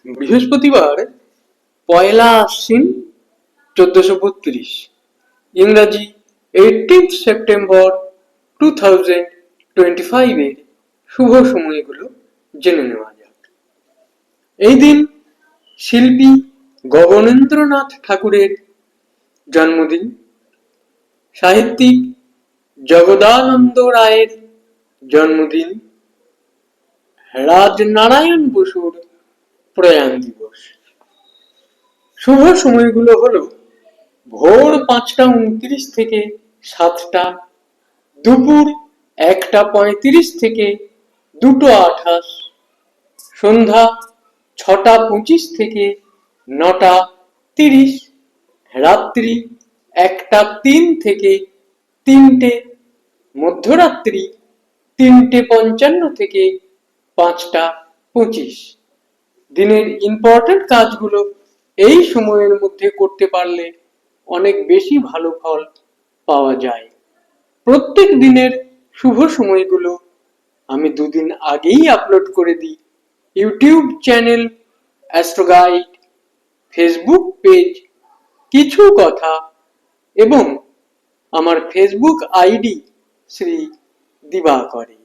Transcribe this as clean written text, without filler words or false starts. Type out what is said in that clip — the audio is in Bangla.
বৃহস্পতিবার 1 আশ্বিন 1432, ইংরাজি 18 সেপ্টেম্বর 2025 এর শুভ সময়গুলো জেনে নেওয়া যাক। এই দিন শিল্পী গগনেন্দ্রনাথ ঠাকুরের জন্মদিন, সাহিত্যিক জগদানন্দ রায়ের জন্মদিন, রাজনারায়ণ বসুর প্রয়াণ দিবস। শুভ সময়গুলো হলো ভোর 5টা 29 থেকে 7টা, দুপুর 1টা 35 থেকে 2টো 28, সন্ধ্যা 6টা 25 থেকে 9টা 30, রাত্রি 1টা 03 থেকে 3টে, মধ্যরাত্রি 3টে 55 থেকে 5টা 25। দিনের ইম্পর্টেন্ট কাজগুলো এই সময়ের মধ্যে করতে পারলে অনেক বেশি ভালো ফল পাওয়া যায়। প্রত্যেক দিনের শুভ সময়গুলো আমি 2 দিন আগেই আপলোড করে দিই YouTube channel astro guide, Facebook page কিছু কথা এবং আমার ফেসবুক আইডি শ্রী দিবাকরে।